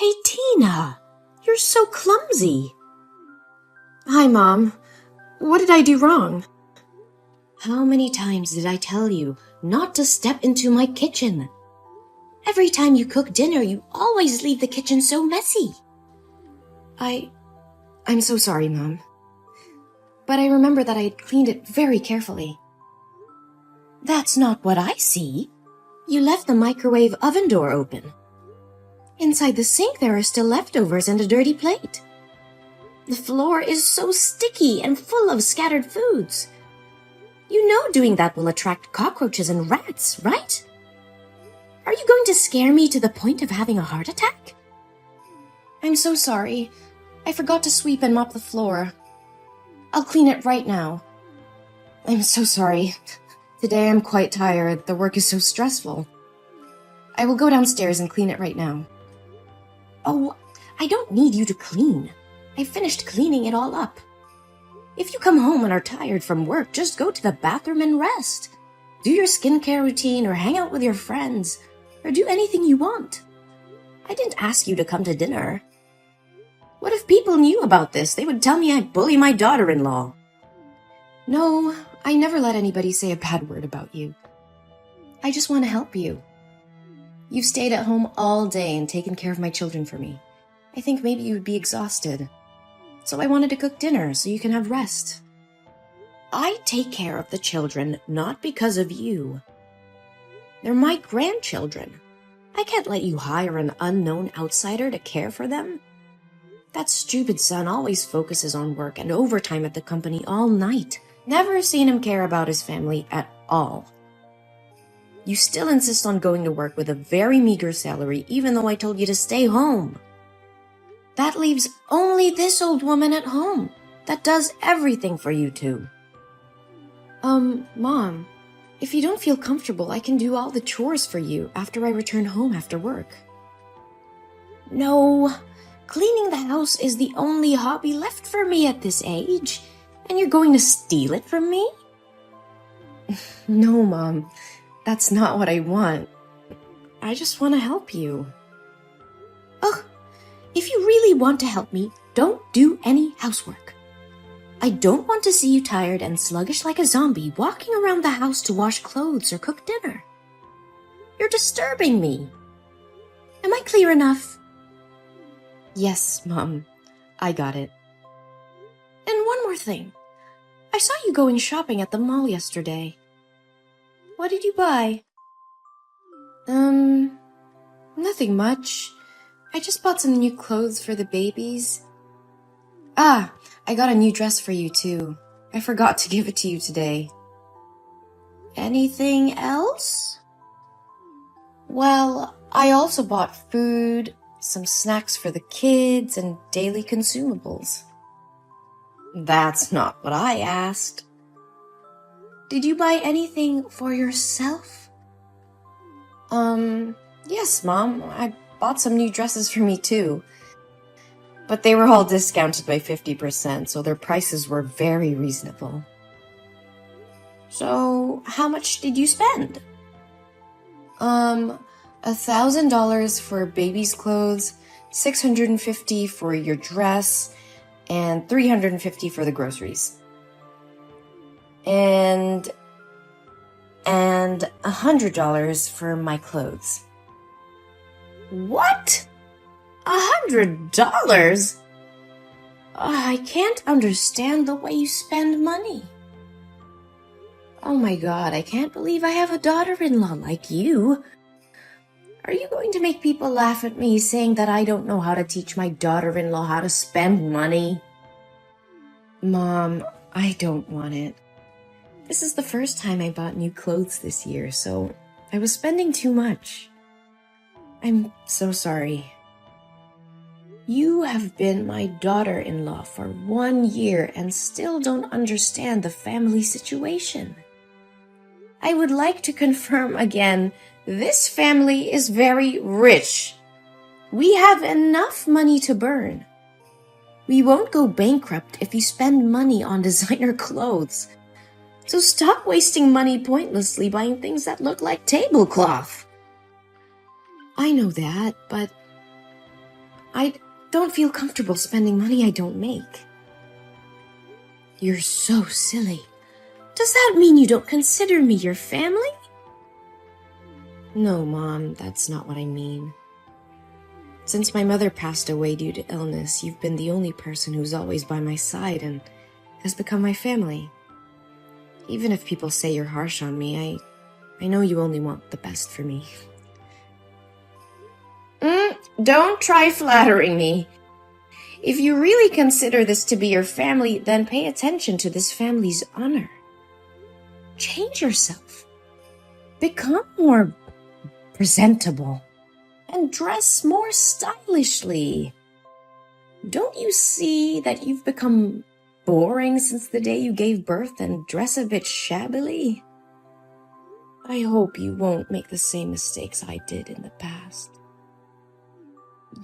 Hey, Tina, you're so clumsy. Hi, Mom. What did I do wrong? How many times did I tell you not to step into my kitchen? Every time you cook dinner, you always leave the kitchen so messy. I'm so sorry, Mom. But I remember that I had cleaned it very carefully. That's not what I see. You left the microwave oven door open. Inside the sink, there are still leftovers and a dirty plate. The floor is so sticky and full of scattered foods. You know doing that will attract cockroaches and rats, right? Are you going to scare me to the point of having a heart attack? I'm so sorry. I forgot to sweep and mop the floor. I'll clean it right now. I'm so sorry. Today I'm quite tired. The work is so stressful. I will go downstairs and clean it right now. Oh, I don't need you to clean. I finished cleaning it all up. If you come home and are tired from work, just go to the bathroom and rest. Do your skincare routine or hang out with your friends, or do anything you want. I didn't ask you to come to dinner. What if people knew about this? They would tell me I bully my daughter-in-law. No, I never let anybody say a bad word about you. I just want to help you. You've stayed at home all day and taken care of my children for me. I think maybe you would be exhausted. So I wanted to cook dinner so you can have rest. I take care of the children not because of you. They're my grandchildren. I can't let you hire an unknown outsider to care for them. That stupid son always focuses on work and overtime at the company all night. Never seen him care about his family at all. You still insist on going to work with a very meager salary, even though I told you to stay home. That leaves only this old woman at home that does everything for you two. Mom, if you don't feel comfortable, I can do all the chores for you after I return home after work. No, cleaning the house is the only hobby left for me at this age, and you're going to steal it from me? No, Mom, that's not what I want. I just want to help you. Ugh, if you really want to help me, don't do any housework. I don't want to see you tired and sluggish like a zombie walking around the house to wash clothes or cook dinner. You're disturbing me. Am I clear enough? Yes, Mom, I got it. And one more thing. I saw you going shopping at the mall yesterday. What did you buy? Nothing much. I just bought some new clothes for the babies. Ah, I got a new dress for you too. I forgot to give it to you today. Anything else? Well, I also bought food, some snacks for the kids, and daily consumables. That's not what I asked. Did you buy anything for yourself? Yes, Mom. I bought some new dresses for me too. But they were all discounted by 50%, so their prices were very reasonable. So, how much did you spend? $1,000 for baby's clothes, $650 for your dress, and $350 for the groceries. And $100 for my clothes. What? $100? I can't understand the way you spend money. Oh my God, I can't believe I have a daughter-in-law like you. Are you going to make people laugh at me saying that I don't know how to teach my daughter-in-law how to spend money? Mom, I don't want it. This is the first time I bought new clothes this year, so I was spending too much. I'm so sorry. You have been my daughter-in-law for 1 year and still don't understand the family situation. I would like to confirm again, this family is very rich. We have enough money to burn. We won't go bankrupt if you spend money on designer clothes. So stop wasting money pointlessly buying things that look like tablecloth. I know that, but I don't feel comfortable spending money I don't make. You're so silly. Does that mean you don't consider me your family? No, Mom, that's not what I mean. Since my mother passed away due to illness, you've been the only person who's always by my side and has become my family. Even if people say you're harsh on me, I know you only want the best for me. Don't try flattering me. If you really consider this to be your family, then pay attention to this family's honor. Change yourself. Become more presentable. And dress more stylishly. Don't you see that you've become boring since the day you gave birth and dress a bit shabbily? I hope you won't make the same mistakes I did in the past.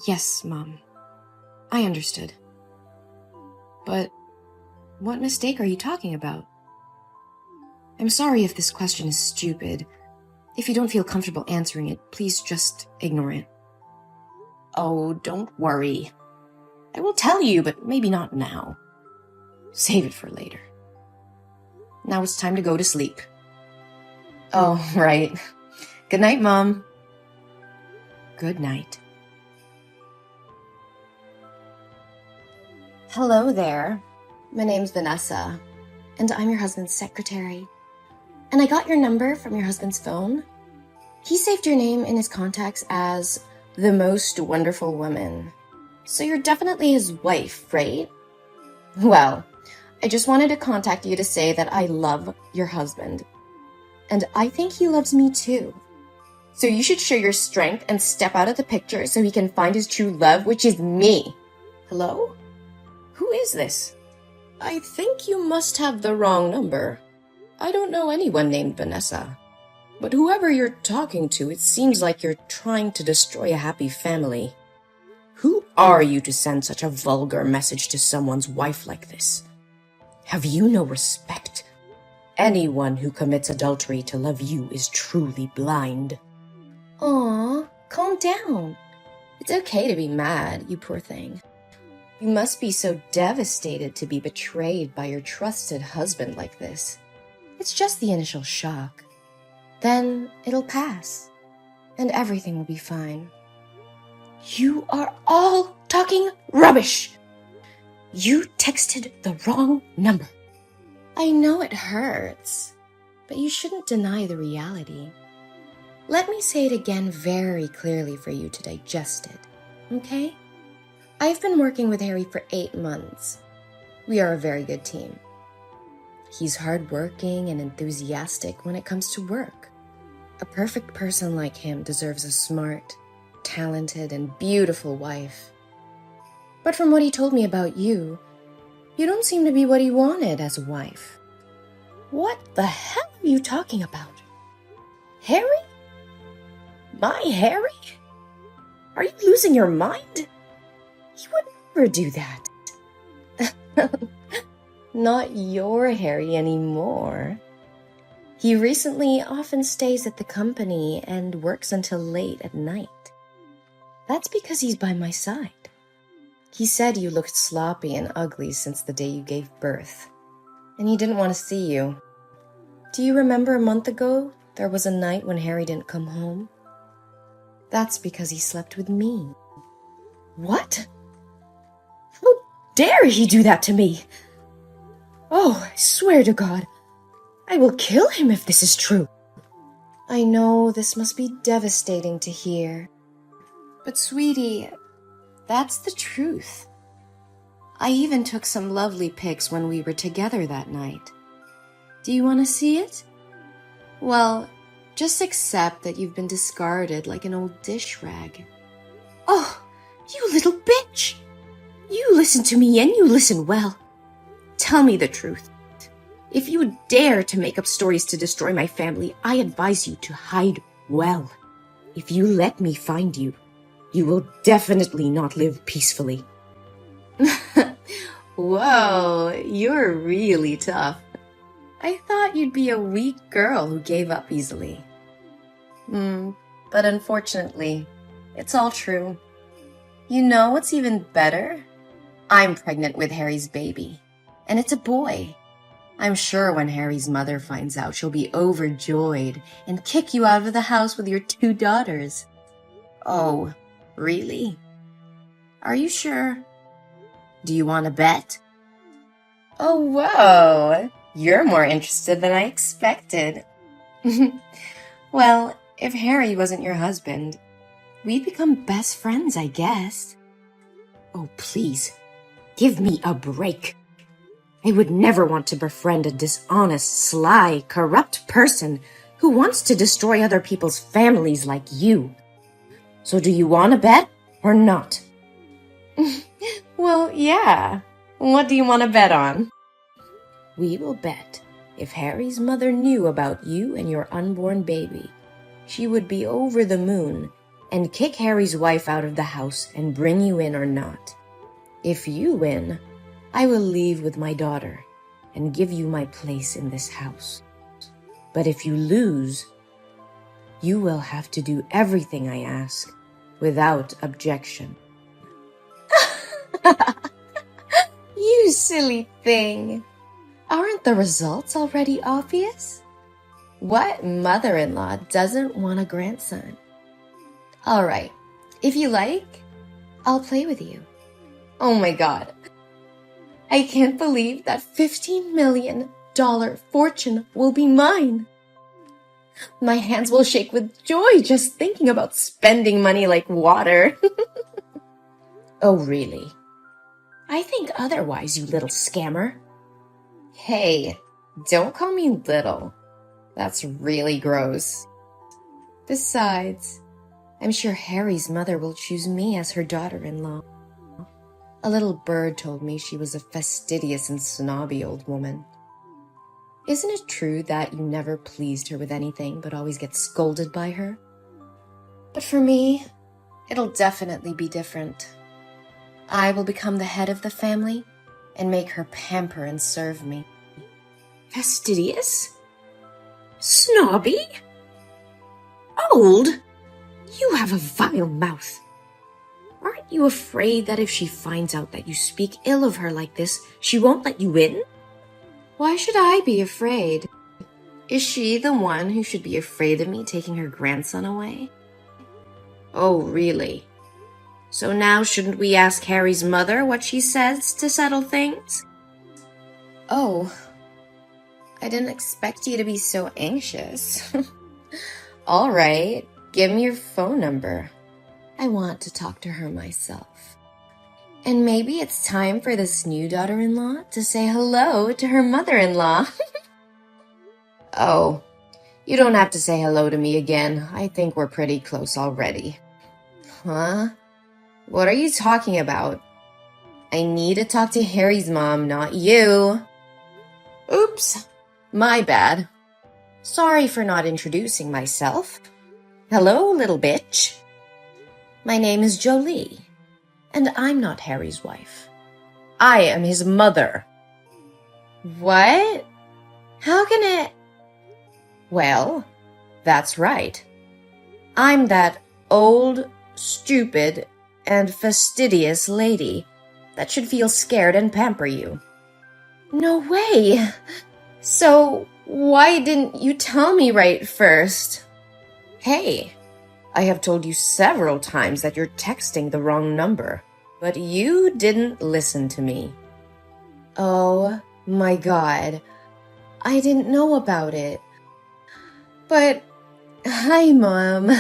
Yes, Mom. I understood. But what mistake are you talking about? I'm sorry if this question is stupid. If you don't feel comfortable answering it, please just ignore it. Oh, don't worry. I will tell you, but maybe not now. Save it for later. Now it's time to go to sleep. Oh, right. Good night, Mom. Good night. Hello there. My name's Vanessa, and I'm your husband's secretary. And I got your number from your husband's phone. He saved your name in his contacts as the most wonderful woman. So you're definitely his wife, right? Well, I just wanted to contact you to say that I love your husband. And I think he loves me too. So you should show your strength and step out of the picture so he can find his true love, which is me. Hello? Who is this? I think you must have the wrong number. I don't know anyone named Vanessa. But whoever you're talking to, it seems like you're trying to destroy a happy family. Who are you to send such a vulgar message to someone's wife like this? Have you no respect? Anyone who commits adultery to love you is truly blind. Aw, calm down. It's okay to be mad, you poor thing. You must be so devastated to be betrayed by your trusted husband like this. It's just the initial shock. Then it'll pass, and everything will be fine. You are all talking rubbish. You texted the wrong number. I know it hurts, but you shouldn't deny the reality. Let me say it again very clearly for you to digest it, okay? I've been working with Harry for 8 months. We are a very good team. He's hardworking and enthusiastic when it comes to work. A perfect person like him deserves a smart, talented, and beautiful wife. But from what he told me about you, you don't seem to be what he wanted as a wife. What the hell are you talking about? Harry? My Harry? Are you losing your mind? He would never do that. Not your Harry anymore. He recently often stays at the company and works until late at night. That's because he's by my side. He said you looked sloppy and ugly since the day you gave birth, and he didn't want to see you. Do you remember a month ago there was a night when Harry didn't come home? That's because he slept with me. What? How dare he do that to me? Oh, I swear to God, I will kill him if this is true. I know this must be devastating to hear. But sweetie, that's the truth. I even took some lovely pics when we were together that night. Do you want to see it? Well, just accept that you've been discarded like an old dish rag. Oh, you little bitch! You listen to me and you listen well. Tell me the truth. If you dare to make up stories to destroy my family, I advise you to hide well. If you let me find you, you will definitely not live peacefully. Whoa, you're really tough. I thought you'd be a weak girl who gave up easily. But unfortunately, it's all true. You know what's even better? I'm pregnant with Harry's baby, and it's a boy. I'm sure when Harry's mother finds out, she'll be overjoyed and kick you out of the house with your 2 daughters. Oh, really? Are you sure? Do you want to bet? Oh, whoa! You're more interested than I expected. Well, if Harry wasn't your husband, we'd become best friends, I guess. Oh, please, give me a break. I would never want to befriend a dishonest, sly, corrupt person who wants to destroy other people's families like you. So do you want to bet or not? Well, yeah. What do you want to bet on? We will bet if Harry's mother knew about you and your unborn baby, she would be over the moon and kick Harry's wife out of the house and bring you in or not. If you win, I will leave with my daughter and give you my place in this house. But if you lose, you will have to do everything I ask without objection. You silly thing. Aren't the results already obvious? What mother-in-law doesn't want a grandson? All right, if you like, I'll play with you. Oh my God. I can't believe that $15 million fortune will be mine. My hands will shake with joy just thinking about spending money like water. Oh, really? I think otherwise, you little scammer. Hey, don't call me little. That's really gross. Besides, I'm sure Harry's mother will choose me as her daughter-in-law. A little bird told me she was a fastidious and snobby old woman. Isn't it true that you never pleased her with anything but always get scolded by her? But for me, it'll definitely be different. I will become the head of the family and make her pamper and serve me. Fastidious? Snobby? Old? You have a vile mouth. Aren't you afraid that if she finds out that you speak ill of her like this, she won't let you in? Why should I be afraid? Is she the one who should be afraid of me taking her grandson away? Oh, really? So now shouldn't we ask Harry's mother what she says to settle things? Oh, I didn't expect you to be so anxious. All right, give me your phone number. I want to talk to her myself. And maybe it's time for this new daughter-in-law to say hello to her mother-in-law. Oh, you don't have to say hello to me again. I think we're pretty close already. Huh? What are you talking about? I need to talk to Harry's mom, not you. Oops, my bad. Sorry for not introducing myself. Hello, little bitch. My name is Jolie, and I'm not Harry's wife. I am his mother. What? How can it? Well, that's right. I'm that old, stupid, and fastidious lady that should feel scared and pamper you. No way! So, why didn't you tell me right first? Hey, I have told you several times that you're texting the wrong number, but you didn't listen to me. Oh my God, I didn't know about it. But, hi, Mom.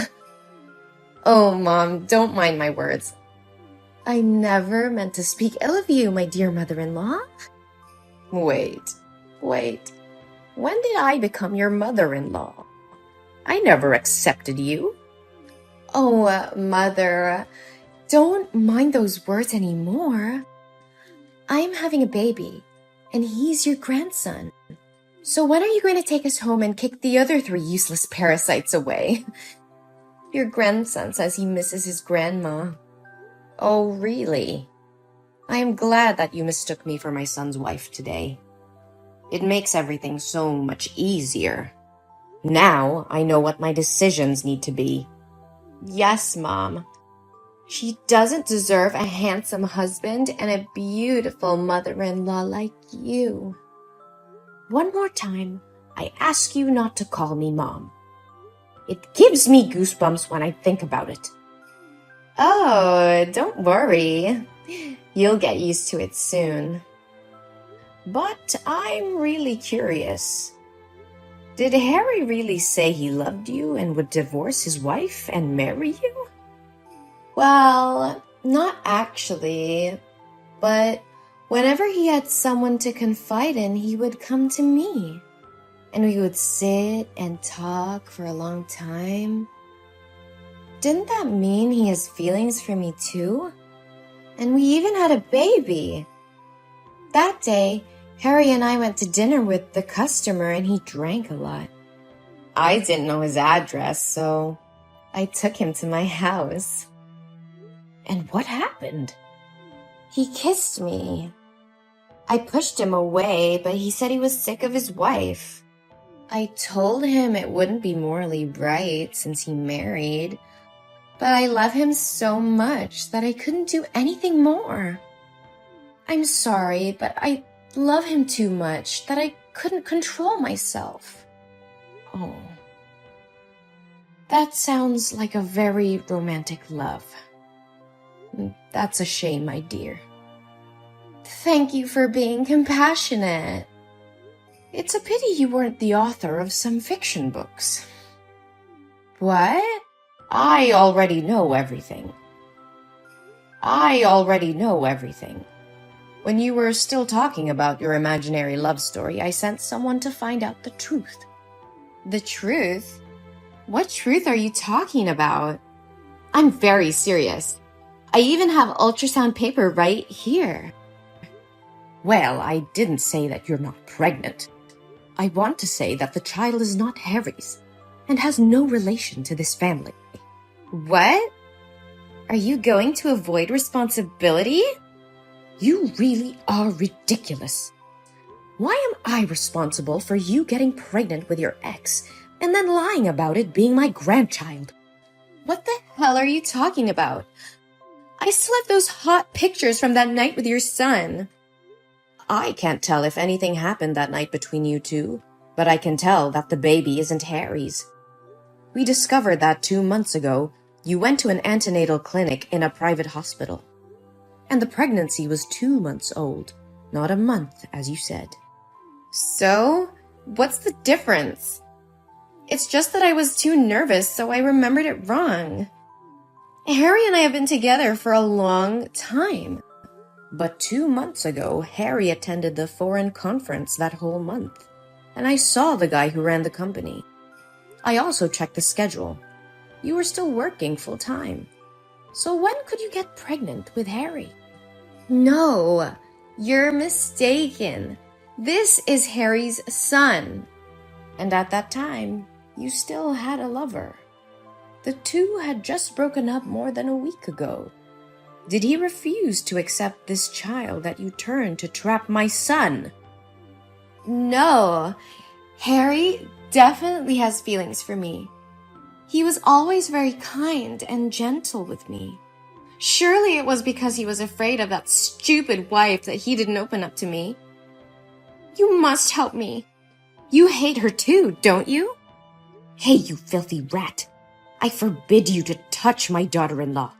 Oh, Mom, don't mind my words. I never meant to speak ill of you, my dear mother-in-law. Wait. When did I become your mother-in-law? I never accepted you. Oh, Mother, don't mind those words anymore. I'm having a baby, and he's your grandson. So when are you going to take us home and kick the other 3 useless parasites away? Your grandson says he misses his grandma. Oh, really? I am glad that you mistook me for my son's wife today. It makes everything so much easier. Now I know what my decisions need to be. Yes, Mom. She doesn't deserve a handsome husband and a beautiful mother-in-law like you. One more time, I ask you not to call me Mom. It gives me goosebumps when I think about it. Oh, don't worry. You'll get used to it soon. But I'm really curious. Did Harry really say he loved you and would divorce his wife and marry you? Well, not actually, but whenever he had someone to confide in, he would come to me. And we would sit and talk for a long time. Didn't that mean he has feelings for me too? And we even had a baby. That day, Harry and I went to dinner with the customer and he drank a lot. I didn't know his address, so I took him to my house. And what happened? He kissed me. I pushed him away, but he said he was sick of his wife. I told him it wouldn't be morally right since he married, but I love him so much that I couldn't do anything more. I'm sorry, but I love him too much that I couldn't control myself. Oh. That sounds like a very romantic love. That's a shame, my dear. Thank you for being compassionate. It's a pity you weren't the author of some fiction books. What? I already know everything. When you were still talking about your imaginary love story, I sent someone to find out the truth. The truth? What truth are you talking about? I'm very serious. I even have ultrasound paper right here. Well, I didn't say that you're not pregnant. I want to say that the child is not Harry's and has no relation to this family. What? Are you going to avoid responsibility? You really are ridiculous. Why am I responsible for you getting pregnant with your ex and then lying about it being my grandchild? What the hell are you talking about? I still have those hot pictures from that night with your son. I can't tell if anything happened that night between you two, but I can tell that the baby isn't Harry's. We discovered that 2 months ago, you went to an antenatal clinic in a private hospital. And the pregnancy was 2 months old, not a month, as you said. So, what's the difference? It's just that I was too nervous, so I remembered it wrong. Harry and I have been together for a long time. But 2 months ago, Harry attended the foreign conference that whole month, and I saw the guy who ran the company. I also checked the schedule. You were still working full-time. So when could you get pregnant with Harry? No, you're mistaken. This is Harry's son. And at that time, you still had a lover. The two had just broken up more than a week ago. Did he refuse to accept this child that you turned to trap my son? No, Harry definitely has feelings for me. He was always very kind and gentle with me. Surely it was because he was afraid of that stupid wife that he didn't open up to me. You must help me. You hate her too, don't you? Hey, you filthy rat. I forbid you to touch my daughter-in-law.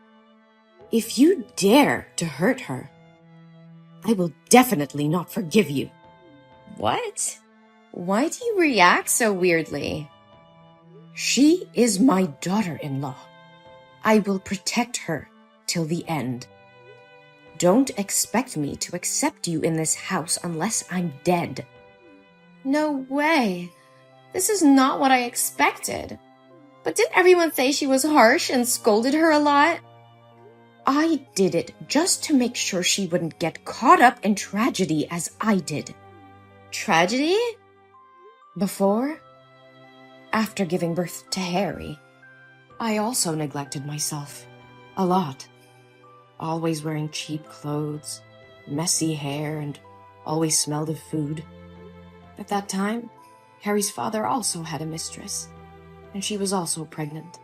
If you dare to hurt her, I will definitely not forgive you. What? Why do you react so weirdly? She is my daughter-in-law. I will protect her till the end. Don't expect me to accept you in this house unless I'm dead. No way. This is not what I expected. But didn't everyone say she was harsh and scolded her a lot? I did it just to make sure she wouldn't get caught up in tragedy as I did. Tragedy? Before, after giving birth to Harry, I also neglected myself. A lot. Always wearing cheap clothes, messy hair, and always smelled of food. At that time, Harry's father also had a mistress, and she was also pregnant.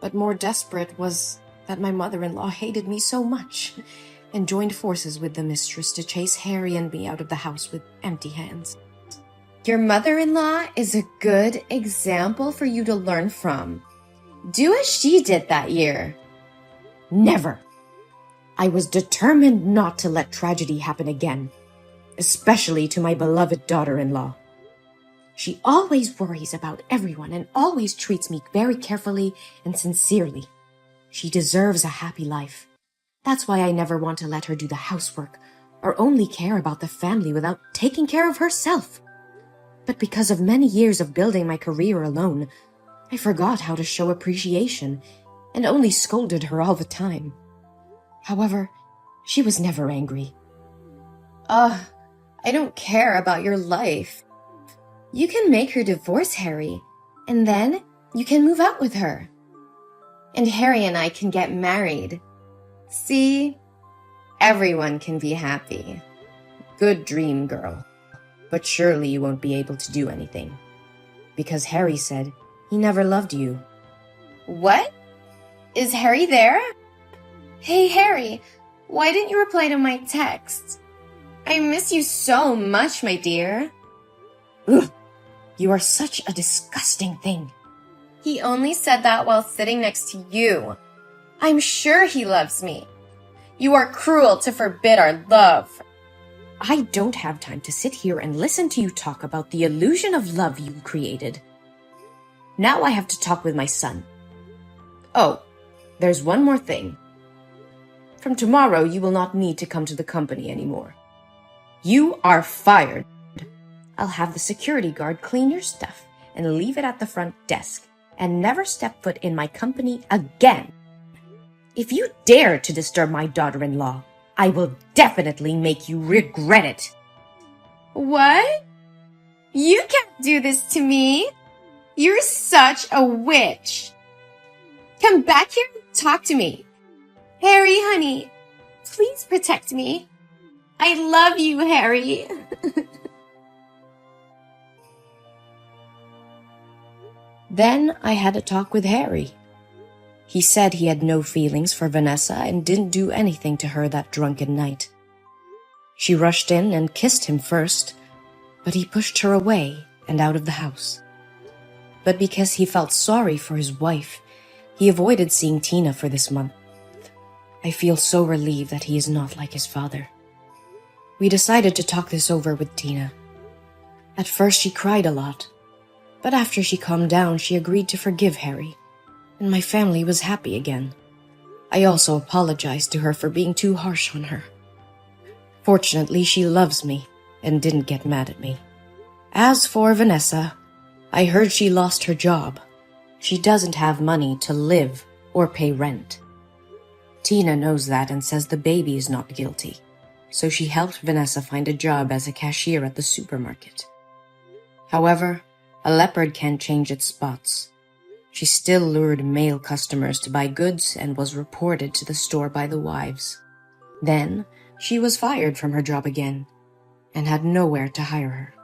But more desperate was that my mother-in-law hated me so much and joined forces with the mistress to chase Harry and me out of the house with empty hands. Your mother-in-law is a good example for you to learn from. Do as she did that year. Never. I was determined not to let tragedy happen again, especially to my beloved daughter-in-law. She always worries about everyone and always treats me very carefully and sincerely. She deserves a happy life. That's why I never want to let her do the housework or only care about the family without taking care of herself. But because of many years of building my career alone, I forgot how to show appreciation and only scolded her all the time. However, she was never angry. I don't care about your life. You can make her divorce Harry, and then you can move out with her. And Harry and I can get married. See? Everyone can be happy. Good dream, girl. But surely you won't be able to do anything. Because Harry said he never loved you. What? Is Harry there? Hey, Harry, why didn't you reply to my text? I miss you so much, my dear. Ugh, you are such a disgusting thing. He only said that while sitting next to you. I'm sure he loves me. You are cruel to forbid our love. I don't have time to sit here and listen to you talk about the illusion of love you created. Now I have to talk with my son. Oh, there's one more thing. From tomorrow, you will not need to come to the company anymore. You are fired. I'll have the security guard clean your stuff and leave it at the front desk and never step foot in my company again. If you dare to disturb my daughter-in-law, I will definitely make you regret it. What? You can't do this to me. You're such a witch. Come back here and talk to me. Harry, honey, please protect me. I love you, Harry. Then I had a talk with Harry. He said he had no feelings for Vanessa and didn't do anything to her that drunken night. She rushed in and kissed him first, but he pushed her away and out of the house. But because he felt sorry for his wife, he avoided seeing Tina for this month. I feel so relieved that he is not like his father. We decided to talk this over with Tina. At first she cried a lot, but after she calmed down, she agreed to forgive Harry, and my family was happy again. I also apologized to her for being too harsh on her. Fortunately, she loves me and didn't get mad at me. As for Vanessa, I heard she lost her job. She doesn't have money to live or pay rent. Tina knows that and says the baby is not guilty, so she helped Vanessa find a job as a cashier at the supermarket. However, a leopard can't change its spots. She still lured male customers to buy goods and was reported to the store by the wives. Then, she was fired from her job again and had nowhere to hire her.